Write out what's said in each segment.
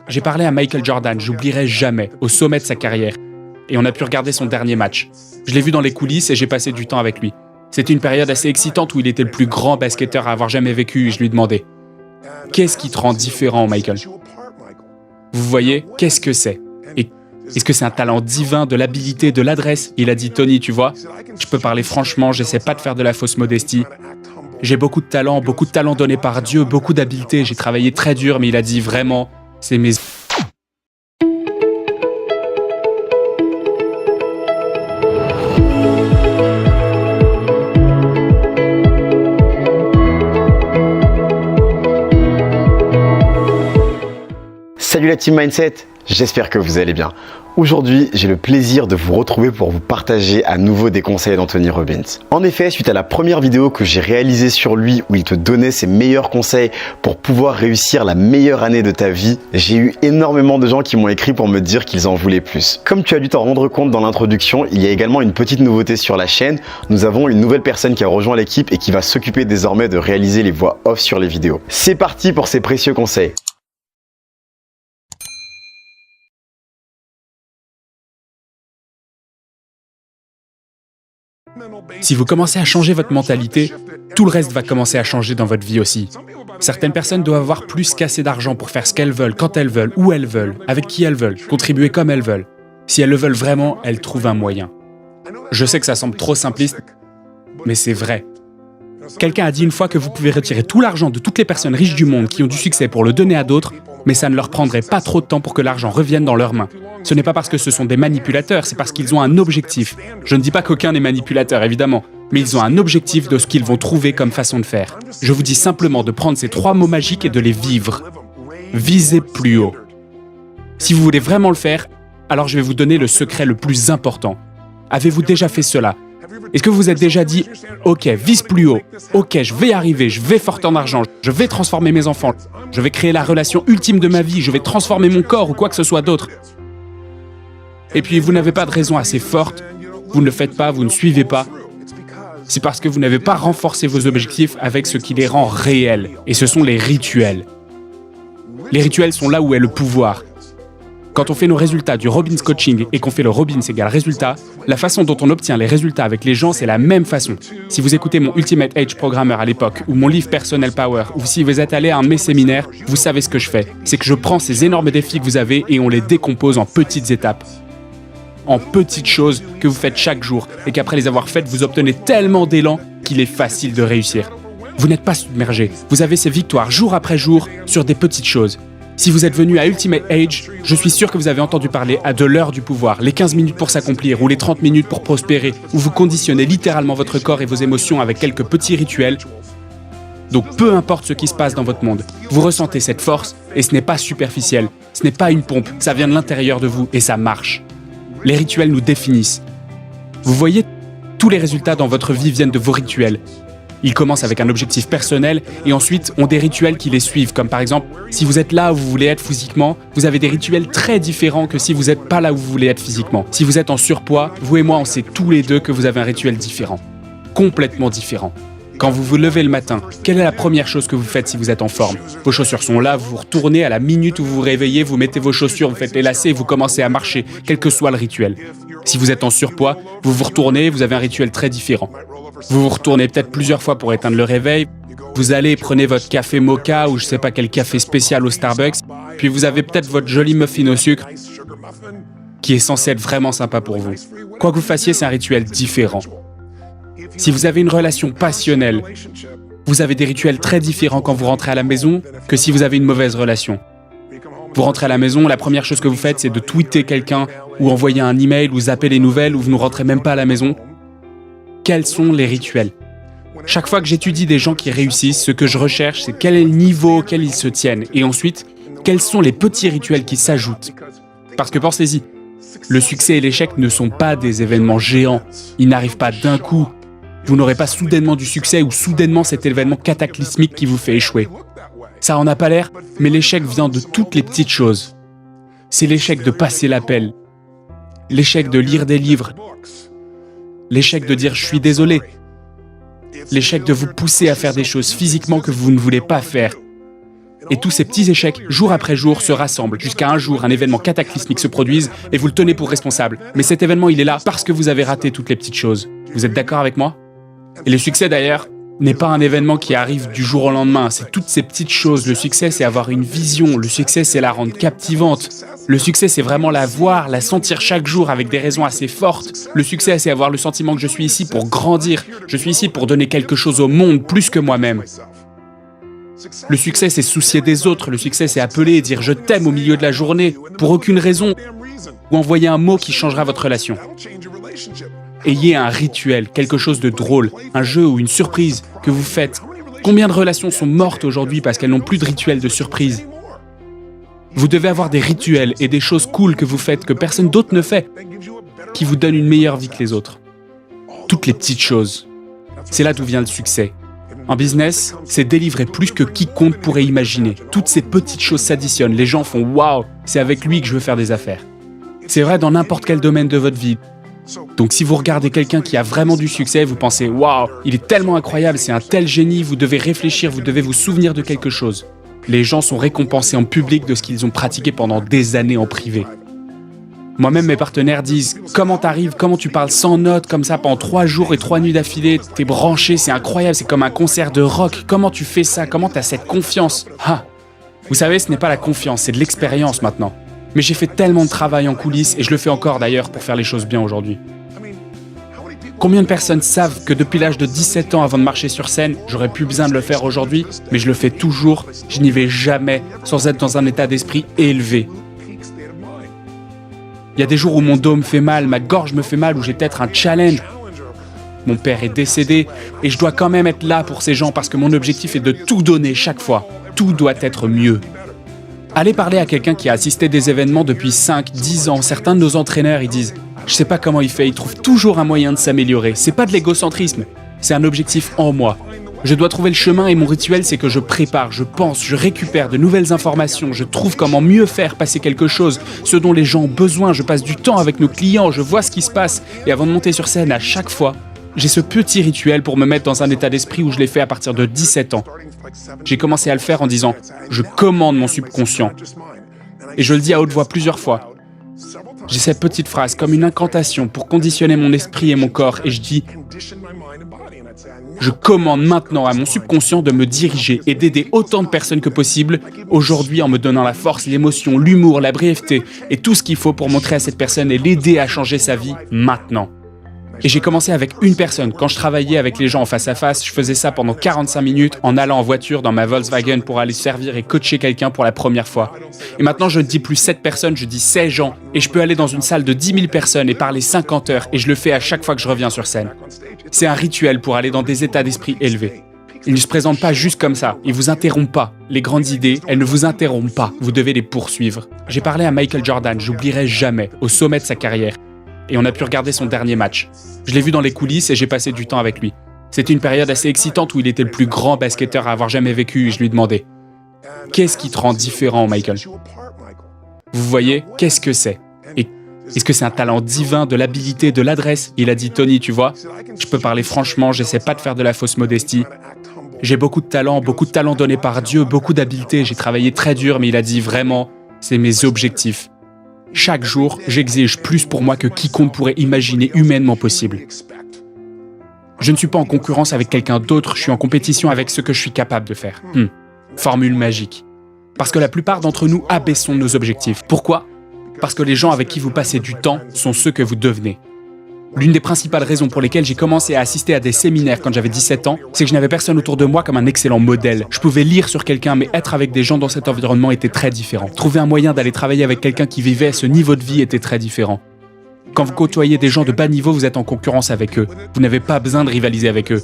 J'ai parlé à Michael Jordan, j'oublierai jamais, au sommet de sa carrière. Et on a pu regarder son dernier match. Je l'ai vu dans les coulisses et j'ai passé du temps avec lui. C'était une période assez excitante où il était le plus grand basketteur à avoir jamais vécu et je lui demandais « Qu'est-ce qui te rend différent, Michael ?» Vous voyez, qu'est-ce que c'est? Et est-ce que c'est un talent divin, de l'habilité, de l'adresse? Il a dit « Tony, tu vois, je peux parler franchement, j'essaie pas de faire de la fausse modestie. J'ai beaucoup de talent donné par Dieu, beaucoup d'habileté, j'ai travaillé très dur, mais il a dit vraiment, c'est mes... » Salut la team Mindset, j'espère que vous allez bien. Aujourd'hui, j'ai le plaisir de vous retrouver pour vous partager à nouveau des conseils d'Anthony Robbins. En effet, suite à la première vidéo que j'ai réalisée sur lui où il te donnait ses meilleurs conseils pour pouvoir réussir la meilleure année de ta vie, j'ai eu énormément de gens qui m'ont écrit pour me dire qu'ils en voulaient plus. Comme tu as dû t'en rendre compte dans l'introduction, il y a également une petite nouveauté sur la chaîne. Nous avons une nouvelle personne qui a rejoint l'équipe et qui va s'occuper désormais de réaliser les voix off sur les vidéos. C'est parti pour ces précieux conseils. Si vous commencez à changer votre mentalité, tout le reste va commencer à changer dans votre vie aussi. Certaines personnes doivent avoir plus qu'assez d'argent pour faire ce qu'elles veulent, quand elles veulent, où elles veulent, avec qui elles veulent, contribuer comme elles veulent. Si elles le veulent vraiment, elles trouvent un moyen. Je sais que ça semble trop simpliste, mais c'est vrai. Quelqu'un a dit une fois que vous pouvez retirer tout l'argent de toutes les personnes riches du monde qui ont du succès pour le donner à d'autres, mais ça ne leur prendrait pas trop de temps pour que l'argent revienne dans leurs mains. Ce n'est pas parce que ce sont des manipulateurs, c'est parce qu'ils ont un objectif. Je ne dis pas qu'aucun n'est manipulateur, évidemment, mais ils ont un objectif de ce qu'ils vont trouver comme façon de faire. Je vous dis simplement de prendre ces 3 mots magiques et de les vivre. Visez plus haut. Si vous voulez vraiment le faire, alors je vais vous donner le secret le plus important. Avez-vous déjà fait cela ? Est-ce que vous vous êtes déjà dit « Ok, vise plus haut, ok, je vais y arriver, je vais faire tant d'argent, je vais transformer mes enfants, je vais créer la relation ultime de ma vie, je vais transformer mon corps ou quoi que ce soit d'autre. » Et puis vous n'avez pas de raison assez forte, vous ne le faites pas, vous ne suivez pas. C'est parce que vous n'avez pas renforcé vos objectifs avec ce qui les rend réels, et ce sont les rituels. Les rituels sont là où est le pouvoir. Quand on fait nos résultats du Robbins Coaching et qu'on fait le Robbins égale résultat, la façon dont on obtient les résultats avec les gens, c'est la même façon. Si vous écoutez mon Ultimate Age Programmer à l'époque, ou mon livre Personal Power, ou si vous êtes allé à un de mes séminaires, vous savez ce que je fais. C'est que je prends ces énormes défis que vous avez et on les décompose en petites étapes. En petites choses que vous faites chaque jour et qu'après les avoir faites, vous obtenez tellement d'élan qu'il est facile de réussir. Vous n'êtes pas submergé. Vous avez ces victoires jour après jour sur des petites choses. Si vous êtes venu à Ultimate Age, je suis sûr que vous avez entendu parler de l'heure du pouvoir, les 15 minutes pour s'accomplir ou les 30 minutes pour prospérer, où vous conditionnez littéralement votre corps et vos émotions avec quelques petits rituels. Donc peu importe ce qui se passe dans votre monde, vous ressentez cette force et ce n'est pas superficiel, ce n'est pas une pompe, ça vient de l'intérieur de vous et ça marche. Les rituels nous définissent. Vous voyez, tous les résultats dans votre vie viennent de vos rituels. Ils commencent avec un objectif personnel et ensuite ont des rituels qui les suivent. Comme par exemple, si vous êtes là où vous voulez être physiquement, vous avez des rituels très différents que si vous n'êtes pas là où vous voulez être physiquement. Si vous êtes en surpoids, vous et moi, on sait tous les deux que vous avez un rituel différent. Complètement différent. Quand vous vous levez le matin, quelle est la première chose que vous faites si vous êtes en forme? Vos chaussures sont là, vous vous retournez à la minute où vous vous réveillez, vous mettez vos chaussures, vous faites les lacets et vous commencez à marcher, quel que soit le rituel. Si vous êtes en surpoids, vous vous retournez, vous avez un rituel très différent. Vous vous retournez peut-être plusieurs fois pour éteindre le réveil. Vous allez et prenez votre café mocha ou je sais pas quel café spécial au Starbucks. Puis vous avez peut-être votre joli muffin au sucre qui est censé être vraiment sympa pour vous. Quoi que vous fassiez, c'est un rituel différent. Si vous avez une relation passionnelle, vous avez des rituels très différents quand vous rentrez à la maison que si vous avez une mauvaise relation. Vous rentrez à la maison, la première chose que vous faites, c'est de tweeter quelqu'un ou envoyer un email ou zapper les nouvelles ou vous ne rentrez même pas à la maison. Quels sont les rituels? Chaque fois que j'étudie des gens qui réussissent, ce que je recherche, c'est quel est le niveau auquel ils se tiennent. Et ensuite, quels sont les petits rituels qui s'ajoutent? Parce que pensez-y, le succès et l'échec ne sont pas des événements géants. Ils n'arrivent pas d'un coup. Vous n'aurez pas soudainement du succès ou soudainement cet événement cataclysmique qui vous fait échouer. Ça en a pas l'air, mais l'échec vient de toutes les petites choses. C'est l'échec de passer l'appel, l'échec de lire des livres, l'échec de dire « je suis désolé », l'échec de vous pousser à faire des choses physiquement que vous ne voulez pas faire, Et tous ces petits échecs, jour après jour, se rassemblent jusqu'à un jour, un événement cataclysmique se produise et vous le tenez pour responsable. Mais cet événement, il est là parce que vous avez raté toutes les petites choses. Vous êtes d'accord avec moi? Et le succès d'ailleurs n'est pas un événement qui arrive du jour au lendemain, c'est toutes ces petites choses. Le succès, c'est avoir une vision, le succès, c'est la rendre captivante. Le succès, c'est vraiment la voir, la sentir chaque jour avec des raisons assez fortes. Le succès, c'est avoir le sentiment que je suis ici pour grandir, je suis ici pour donner quelque chose au monde plus que moi-même. Le succès, c'est se soucier des autres, le succès, c'est appeler et dire « je t'aime » au milieu de la journée, pour aucune raison, ou envoyer un mot qui changera votre relation. Ayez un rituel, quelque chose de drôle, un jeu ou une surprise que vous faites. Combien de relations sont mortes aujourd'hui parce qu'elles n'ont plus de rituel de surprise? Vous devez avoir des rituels et des choses cool que vous faites que personne d'autre ne fait, qui vous donnent une meilleure vie que les autres. Toutes les petites choses. C'est là d'où vient le succès. En business, c'est délivrer plus que quiconque pourrait imaginer. Toutes ces petites choses s'additionnent. Les gens font « Waouh, c'est avec lui que je veux faire des affaires ». C'est vrai dans n'importe quel domaine de votre vie. Donc si vous regardez quelqu'un qui a vraiment du succès, vous pensez « Waouh, il est tellement incroyable, c'est un tel génie », vous devez réfléchir, vous devez vous souvenir de quelque chose. Les gens sont récompensés en public de ce qu'ils ont pratiqué pendant des années en privé. Moi-même, mes partenaires disent « Comment t'arrives, comment tu parles sans notes comme ça pendant 3 jours et 3 nuits d'affilée, t'es branché, c'est incroyable, c'est comme un concert de rock, comment tu fais ça, comment t'as cette confiance ?» Ah, vous savez, ce n'est pas la confiance, c'est de l'expérience maintenant. Mais j'ai fait tellement de travail en coulisses, et je le fais encore d'ailleurs pour faire les choses bien aujourd'hui. Combien de personnes savent que depuis l'âge de 17 ans avant de marcher sur scène, j'aurais plus besoin de le faire aujourd'hui, mais je le fais toujours, je n'y vais jamais sans être dans un état d'esprit élevé. Il y a des jours où mon dos me fait mal, ma gorge me fait mal, où j'ai peut-être un challenge. Mon père est décédé, et je dois quand même être là pour ces gens parce que mon objectif est de tout donner chaque fois. Tout doit être mieux. Allez parler à quelqu'un qui a assisté des événements depuis 5, 10 ans. Certains de nos entraîneurs, ils disent « Je sais pas comment il fait, il trouve toujours un moyen de s'améliorer. C'est pas de l'égocentrisme, c'est un objectif en moi. Je dois trouver le chemin et mon rituel, c'est que je prépare, je pense, je récupère de nouvelles informations, je trouve comment mieux faire passer quelque chose, ce dont les gens ont besoin, je passe du temps avec nos clients, je vois ce qui se passe. Et avant de monter sur scène, à chaque fois, j'ai ce petit rituel pour me mettre dans un état d'esprit où je l'ai fait à partir de 17 ans. J'ai commencé à le faire en disant « Je commande mon subconscient ». Et je le dis à haute voix plusieurs fois. J'ai cette petite phrase comme une incantation pour conditionner mon esprit et mon corps et je dis « Je commande maintenant à mon subconscient de me diriger et d'aider autant de personnes que possible aujourd'hui en me donnant la force, l'émotion, l'humour, la brièveté et tout ce qu'il faut pour montrer à cette personne et l'aider à changer sa vie maintenant. » Et j'ai commencé avec une personne. Quand je travaillais avec les gens en face à face, je faisais ça pendant 45 minutes en allant en voiture dans ma Volkswagen pour aller servir et coacher quelqu'un pour la première fois. Et maintenant, je ne dis plus 7 personnes, je dis 16 gens. Et je peux aller dans une salle de 10 000 personnes et parler 50 heures. Et je le fais à chaque fois que je reviens sur scène. C'est un rituel pour aller dans des états d'esprit élevés. Il ne se présente pas juste comme ça. Il ne vous interrompt pas. Les grandes idées, elles ne vous interrompent pas. Vous devez les poursuivre. J'ai parlé à Michael Jordan, j'oublierai jamais, au sommet de sa carrière. Et on a pu regarder son dernier match. Je l'ai vu dans les coulisses et j'ai passé du temps avec lui. C'était une période assez excitante où il était le plus grand basketteur à avoir jamais vécu et je lui demandais « Qu'est-ce qui te rend différent, Michael ?» Vous voyez, qu'est-ce que c'est? Et est-ce que c'est un talent divin, de l'habilité, de l'adresse? Il a dit « Tony, tu vois, je peux parler franchement, j'essaie pas de faire de la fausse modestie. J'ai beaucoup de talent donné par Dieu, beaucoup d'habileté, j'ai travaillé très dur, mais il a dit vraiment, c'est mes objectifs. Chaque jour, j'exige plus pour moi que quiconque pourrait imaginer humainement possible. Je ne suis pas en concurrence avec quelqu'un d'autre, je suis en compétition avec ce que je suis capable de faire. Formule magique. Parce que la plupart d'entre nous abaissons nos objectifs. Pourquoi? Parce que les gens avec qui vous passez du temps sont ceux que vous devenez. L'une des principales raisons pour lesquelles j'ai commencé à assister à des séminaires quand j'avais 17 ans, c'est que je n'avais personne autour de moi comme un excellent modèle. Je pouvais lire sur quelqu'un, mais être avec des gens dans cet environnement était très différent. Trouver un moyen d'aller travailler avec quelqu'un qui vivait ce niveau de vie était très différent. Quand vous côtoyez des gens de bas niveau, vous êtes en concurrence avec eux. Vous n'avez pas besoin de rivaliser avec eux.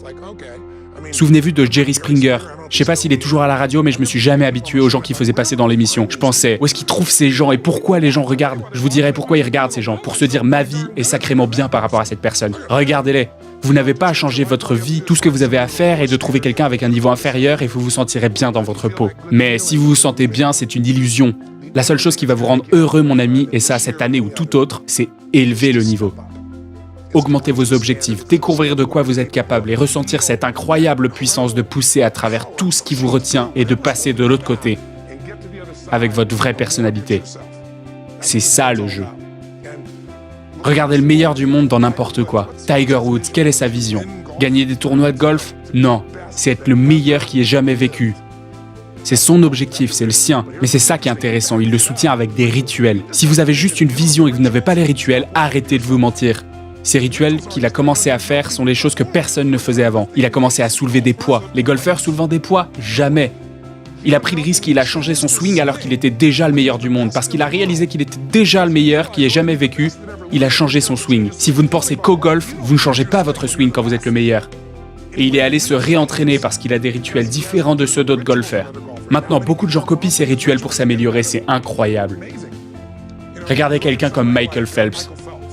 Souvenez-vous de Jerry Springer. Je sais pas s'il est toujours à la radio, mais je me suis jamais habitué aux gens qu'il faisait passer dans l'émission. Je pensais, où est-ce qu'il trouve ces gens et pourquoi les gens regardent? Je vous dirai pourquoi ils regardent ces gens, pour se dire ma vie est sacrément bien par rapport à cette personne. Regardez-les. Vous n'avez pas à changer votre vie, tout ce que vous avez à faire est de trouver quelqu'un avec un niveau inférieur et vous vous sentirez bien dans votre peau. Mais si vous vous sentez bien, c'est une illusion. La seule chose qui va vous rendre heureux, mon ami, et ça cette année ou tout autre, c'est élever le niveau. Augmenter vos objectifs, découvrir de quoi vous êtes capable et ressentir cette incroyable puissance de pousser à travers tout ce qui vous retient et de passer de l'autre côté. avec votre vraie personnalité. C'est ça le jeu. Regardez le meilleur du monde dans n'importe quoi. Tiger Woods, quelle est sa vision? Gagner des tournois de golf? Non, c'est être le meilleur qui ait jamais vécu. C'est son objectif, c'est le sien. Mais c'est ça qui est intéressant, il le soutient avec des rituels. Si vous avez juste une vision et que vous n'avez pas les rituels, arrêtez de vous mentir. Ces rituels qu'il a commencé à faire sont les choses que personne ne faisait avant. Il a commencé à soulever des poids. Les golfeurs soulevant des poids? Jamais. Il a pris le risque et il a changé son swing alors qu'il était déjà le meilleur du monde. Parce qu'il a réalisé qu'il était déjà le meilleur qui ait jamais vécu, il a changé son swing. Si vous ne pensez qu'au golf, vous ne changez pas votre swing quand vous êtes le meilleur. Et il est allé se réentraîner parce qu'il a des rituels différents de ceux d'autres golfeurs. Maintenant, beaucoup de gens copient ces rituels pour s'améliorer, c'est incroyable. Regardez quelqu'un comme Michael Phelps.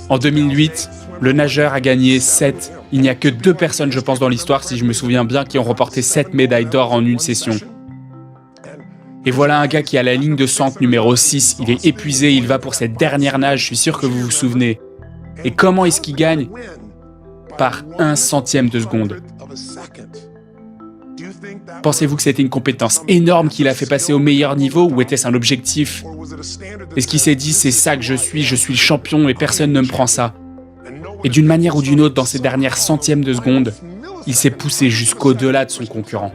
En 2008, le nageur a gagné 7. Il n'y a que 2 personnes, je pense, dans l'histoire, si je me souviens bien, qui ont remporté 7 médailles d'or en une session. Et voilà un gars qui est à la ligne de centre numéro 6, il est épuisé, il va pour cette dernière nage, je suis sûr que vous vous souvenez. Et comment est-ce qu'il gagne? Par 1 centième de seconde. Pensez-vous que c'était une compétence énorme qui l'a fait passer au meilleur niveau ou était-ce un objectif? Est-ce qu'il s'est dit c'est ça que je suis le champion et personne ne me prend ça? Et d'une manière ou d'une autre, dans ces dernières centièmes de seconde, il s'est poussé jusqu'au-delà de son concurrent.